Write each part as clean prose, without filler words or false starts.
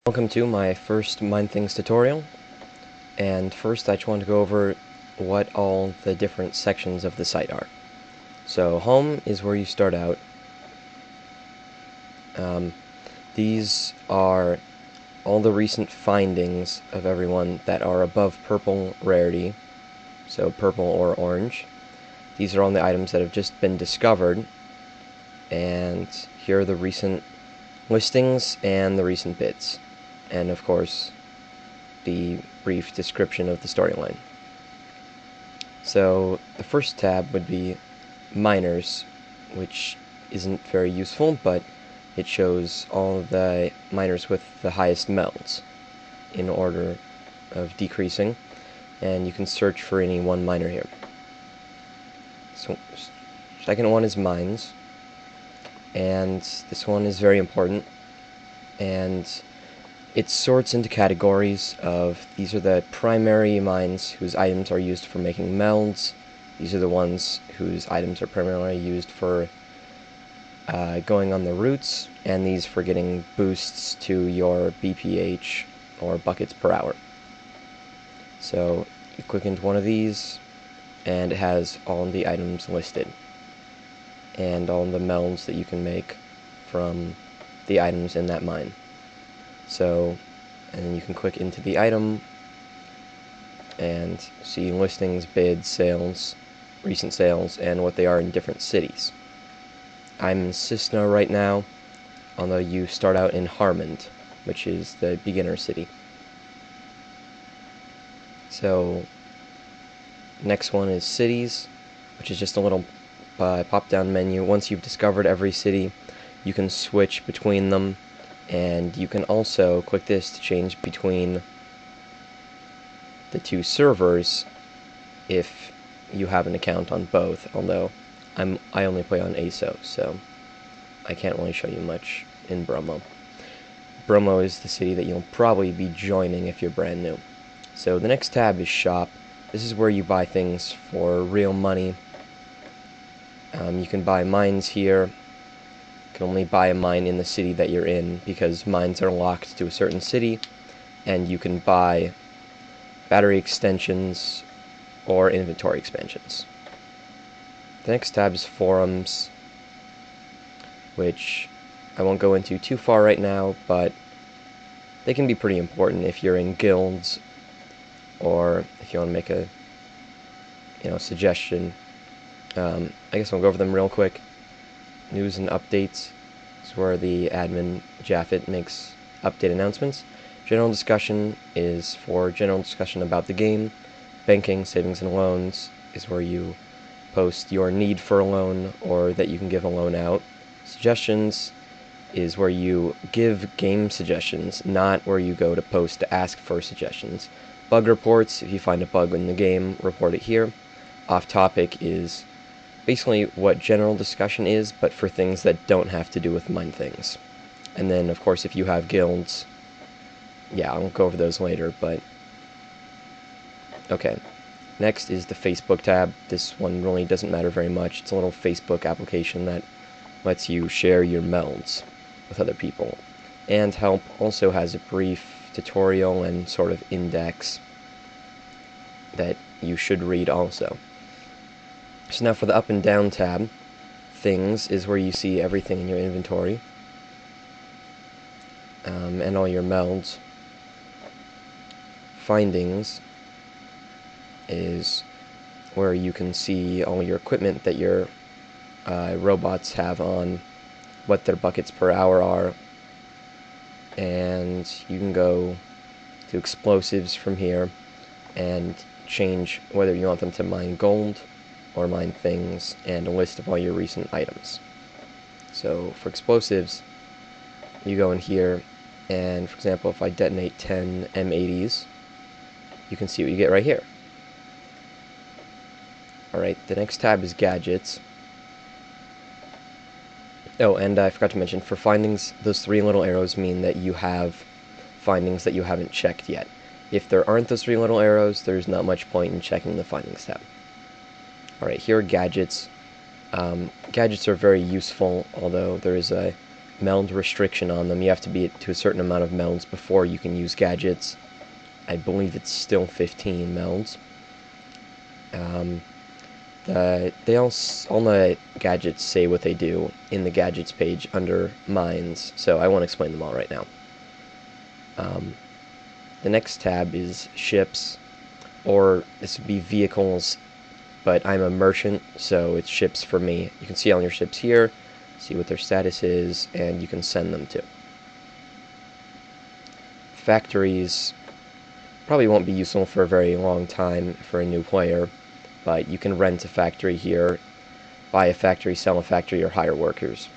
Welcome to my first Minethings tutorial, and first I just want to go over what all the different sections of the site are. So home is where you start out. These are all the recent findings of everyone that are above purple rarity, so purple or orange. These are all the items that have just been discovered, and here are the recent listings and the recent bids, and of course the brief description of the storyline. So the first tab would be miners, which isn't very useful, but it shows all of the miners with the highest melds in order of decreasing, and you can search for any one miner here. So second one is mines, and this one is very important, and it sorts into categories of, these are the primary mines whose items are used for making melds, these are the ones whose items are primarily used for going on the routes, and these for getting boosts to your BPH, or buckets per hour. So you click into one of these, and it has all the items listed, and all the melds that you can make from the items in that mine. So, and then you can click into the item and see listings, bids, sales, recent sales, and what they are in different cities. I'm in Cisna right now, although you start out in Harmond, which is the beginner city. So, next one is cities, which is just a little pop-down menu. Once you've discovered every city, you can switch between them, and you can also click this to change between the two servers if you have an account on both, although I only play on ASO, so I can't really show you much in Bromo. Bromo is the city that you'll probably be joining if you're brand new. So the next tab is shop. This is where you buy things for real money. You can buy mines here. You can only buy a mine in the city that you're in, because mines are locked to a certain city, and you can buy battery extensions or inventory expansions. The next tab is forums, which I won't go into too far right now, but they can be pretty important if you're in guilds, or if you want to make a suggestion. I guess I'll go over them real quick. News and updates is where the admin Jaffet makes update announcements. General discussion is for general discussion about the game. Banking, savings, and loans is where you post your need for a loan, or that you can give a loan out. Suggestions is where you give game suggestions, not where you go to post to ask for suggestions. Bug reports, if you find a bug in the game, report it here. Off topic is basically what general discussion is, but for things that don't have to do with Minethings. And then, of course, if you have guilds, yeah, I'll go over those later, but okay. Next is the Facebook tab. This one really doesn't matter very much. It's a little Facebook application that lets you share your melds with other people. And help also has a brief tutorial and sort of index that you should read also. So now for the up and down tab, things is where you see everything in your inventory, and all your melds. Findings is where you can see all your equipment that your robots have on, what their buckets per hour are, and you can go to explosives from here and change whether you want them to mine gold or mine things, and a list of all your recent items. So for explosives, you go in here, and for example, if I detonate 10 M80s, you can see what you get right here. Alright, the next tab is gadgets. Oh, and I forgot to mention, for findings, those three little arrows mean that you have findings that you haven't checked yet. If there aren't those three little arrows, there's not much point in checking the findings tab. Alright, here are gadgets. Gadgets are very useful, although there is a meld restriction on them. You have to be to a certain amount of melds before you can use gadgets. I believe it's still 15 melds. All the gadgets say what they do in the gadgets page under mines, so I won't explain them all right now. The next tab is ships, or this would be vehicles, but I'm a merchant, so it's ships for me. You can see all your ships here, see what their status is, and you can send them to. Factories probably won't be useful for a very long time for a new player, but you can rent a factory here, buy a factory, sell a factory, or hire workers.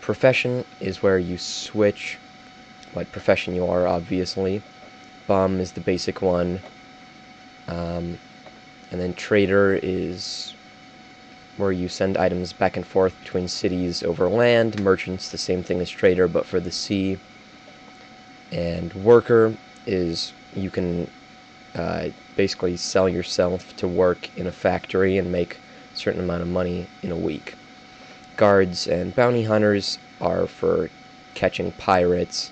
Profession is where you switch what profession you are, obviously. Bum is the basic one. And then trader is where you send items back and forth between cities over land. Merchant's the same thing as trader, but for the sea. And worker is you can basically sell yourself to work in a factory and make a certain amount of money in a week. Guards and bounty hunters are for catching pirates.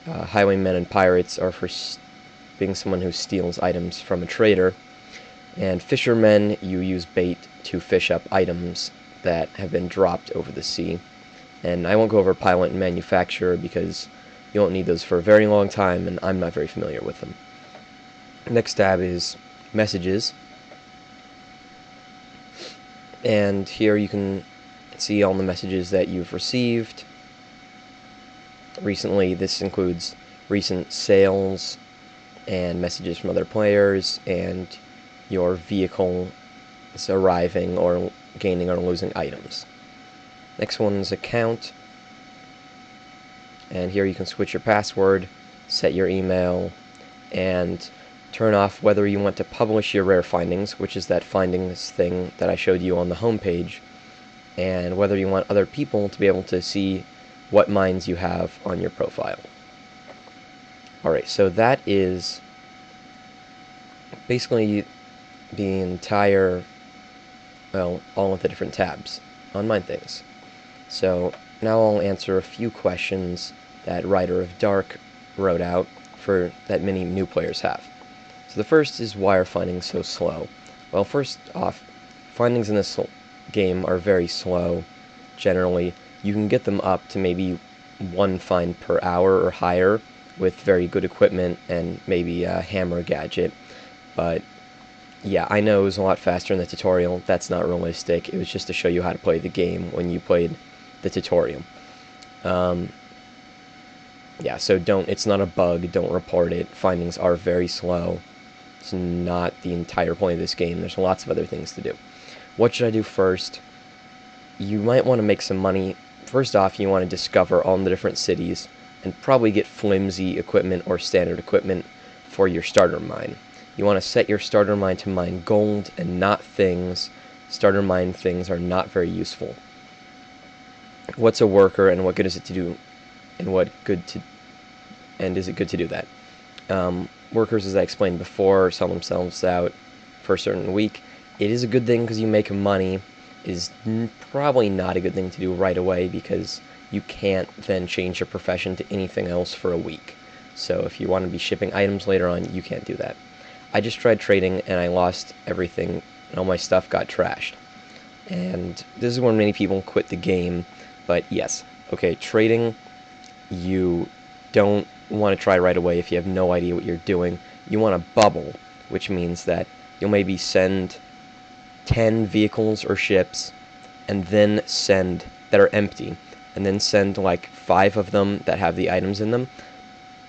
Highwaymen and pirates are for being someone who steals items from a trader. And fishermen, you use bait to fish up items that have been dropped over the sea. And I won't go over pilot and manufacturer because you won't need those for a very long time, and I'm not very familiar with them. Next tab is messages. And here you can see all the messages that you've received recently. This includes recent sales and messages from other players and your vehicle is arriving or gaining or losing items. Next one is account, and here you can switch your password, set your email, and turn off whether you want to publish your rare findings, which is that findings thing that I showed you on the home page, and whether you want other people to be able to see what mines you have on your profile. Alright, so that is basically the entire, well, all of the different tabs on Minethings. So now I'll answer a few questions that Rider of Dark wrote out that many new players have. So the first is, why are findings so slow? Well, first off, findings in this game are very slow. Generally, you can get them up to maybe 1 find per hour or higher with very good equipment and maybe a hammer gadget. But yeah, I know it was a lot faster in the tutorial. That's not realistic. It was just to show you how to play the game when you played the tutorial. Yeah, so it's not a bug, don't report it. Findings are very slow. It's not the entire point of this game. There's lots of other things to do. What should I do first? You might want to make some money. First off, you want to discover all the different cities and probably get flimsy equipment or standard equipment for your starter mine. You want to set your starter mine to mine gold and not things. Starter mine things are not very useful. What's a worker and what good is it to do? And is it good to do that? Workers, as I explained before, sell themselves out for a certain week. It is a good thing because you make money. It is probably not a good thing to do right away because you can't then change your profession to anything else for a week. So if you want to be shipping items later on, you can't do that. I just tried trading and I lost everything and all my stuff got trashed. And this is where many people quit the game. But yes, okay, trading, you don't want to try right away if you have no idea what you're doing. You want to bubble, which means that you'll maybe send 10 vehicles or ships and then send that are empty, and then send like 5 of them that have the items in them,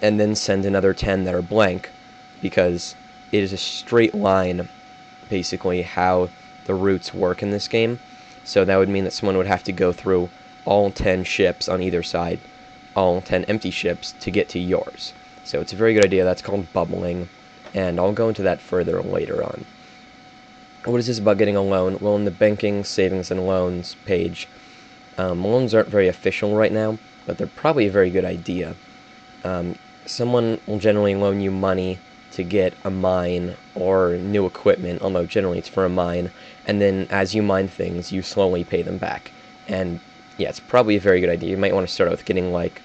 and then send another 10 that are blank, because it is a straight line basically how the routes work in this game. So that would mean that someone would have to go through all 10 ships on either side, all 10 empty ships, to get to yours. So it's a very good idea. That's called bubbling, and I'll go into that further later on. What is this about getting a loan? Well, in the banking, savings, and loans page, loans aren't very official right now, but they're probably a very good idea. Someone will generally loan you money to get a mine or new equipment, although generally it's for a mine, and then as you mine things, you slowly pay them back. And yeah, it's probably a very good idea. You might want to start out with getting like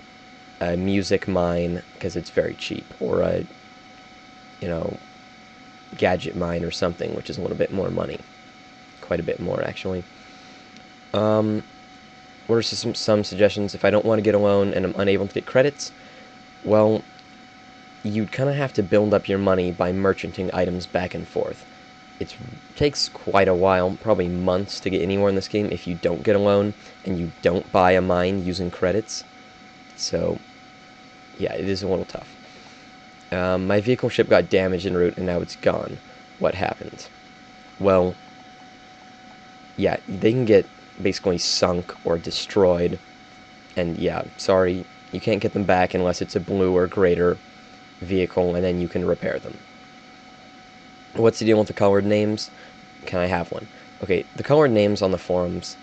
a music mine because it's very cheap, or a, you know, gadget mine or something, which is a little bit more money, quite a bit more actually. What are some suggestions if I don't want to get a loan and I'm unable to get credits? Well, you'd kind of have to build up your money by merchanting items back and forth. It takes quite a while, probably months, to get anywhere in this game if you don't get a loan and you don't buy a mine using credits. So, yeah, it is a little tough. My vehicle ship got damaged en route and now it's gone. What happened? Well, yeah, they can get basically sunk or destroyed. And yeah, sorry, you can't get them back unless it's a blue or greater vehicle, and then you can repair them. What's the deal with the colored names? Can I have one? Okay, the colored names on the forums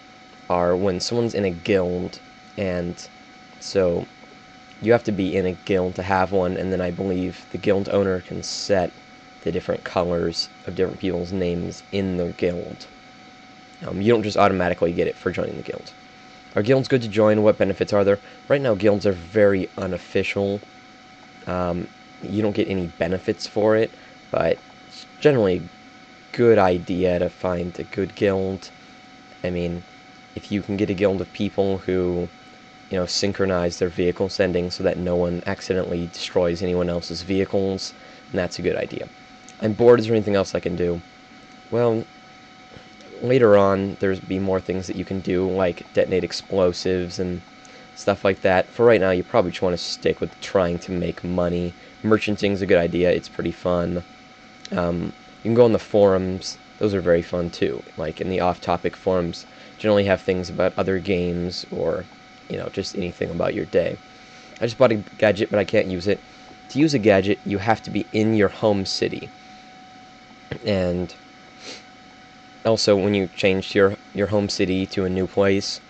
are when someone's in a guild, and so you have to be in a guild to have one, and then I believe the guild owner can set the different colors of different people's names in the guild. You don't just automatically get it for joining the guild. Are guilds good to join? What benefits are there? Right now, guilds are very unofficial. You don't get any benefits for it, but it's generally a good idea to find a good guild. I mean, if you can get a guild of people who, synchronize their vehicle sending so that no one accidentally destroys anyone else's vehicles, then that's a good idea. I'm bored. Is there anything else I can do? Well, later on, there's be more things that you can do, like detonate explosives and stuff like that. For right now, you probably just want to stick with trying to make money. Merchanting's a good idea. It's pretty fun. You can go on the forums. Those are very fun, too. Like, in the off-topic forums, generally have things about other games or, just anything about your day. I just bought a gadget, but I can't use it. To use a gadget, you have to be in your home city. And also, when you change your home city to a new place,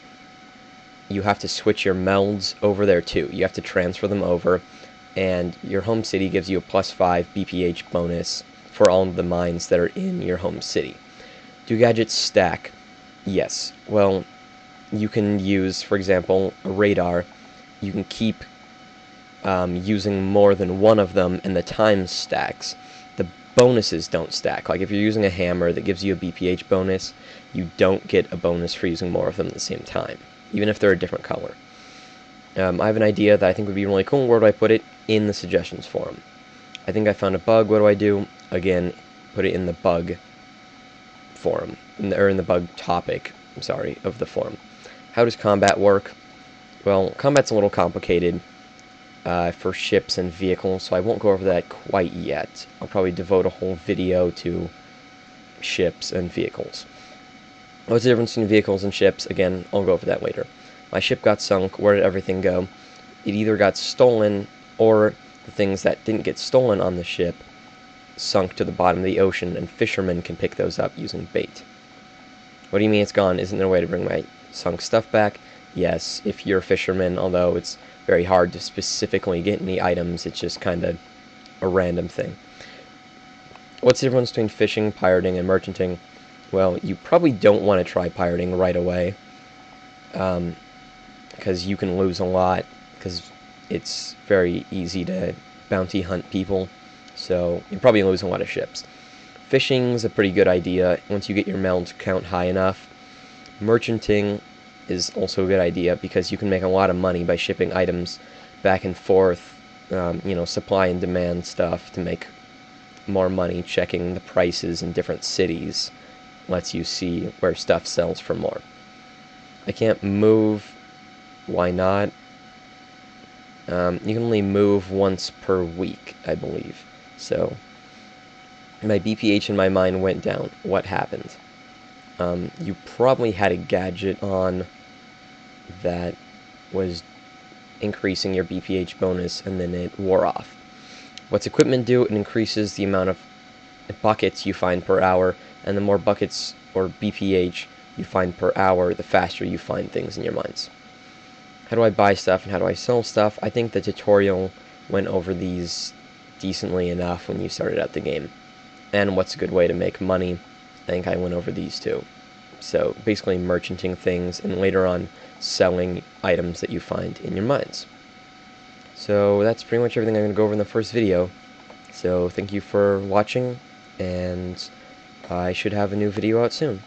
you have to switch your melds over there too. You have to transfer them over, and your home city gives you a +5 BPH bonus for all of the mines that are in your home city. Do gadgets stack? Yes. Well, you can use, for example, a radar. You can keep using more than one of them, and the time stacks. The bonuses don't stack. Like, if you're using a hammer that gives you a BPH bonus, you don't get a bonus for using more of them at the same time, even if they're a different color. I have an idea that I think would be really cool. Where do I put it? In the suggestions forum. I think I found a bug. What do I do? Again, put it in the bug forum, or in the bug topic, I'm sorry, of the forum. How does combat work? Well, combat's a little complicated for ships and vehicles, so I won't go over that quite yet. I'll probably devote a whole video to ships and vehicles. What's the difference between vehicles and ships? Again, I'll go over that later. My ship got sunk. Where did everything go? It either got stolen, or the things that didn't get stolen on the ship sunk to the bottom of the ocean, and fishermen can pick those up using bait. What do you mean it's gone? Isn't there a way to bring my sunk stuff back? Yes, if you're a fisherman, although it's very hard to specifically get any items, it's just kind of a random thing. What's the difference between fishing, pirating, and merchanting? Well, you probably don't want to try pirating right away, because you can lose a lot, because it's very easy to bounty hunt people, so you're probably losing a lot of ships. Fishing's a pretty good idea once you get your meld count high enough. Merchanting is also a good idea because you can make a lot of money by shipping items back and forth, supply and demand stuff to make more money. Checking the prices in different cities lets you see where stuff sells for more. I can't move. Why not? You can only move once per week, I believe. So, my BPH in my mind went down. What happened? You probably had a gadget on that was increasing your BPH bonus, and then it wore off. What's equipment do? It increases the amount of buckets you find per hour, and the more buckets or BPH you find per hour, the faster you find things in your mines. How do I buy stuff and how do I sell stuff? I think the tutorial went over these decently enough when you started out the game. And what's a good way to make money? I think I went over these too. So basically merchanting things and later on selling items that you find in your mines. So that's pretty much everything I'm going to go over in the first video. So thank you for watching, and I should have a new video out soon.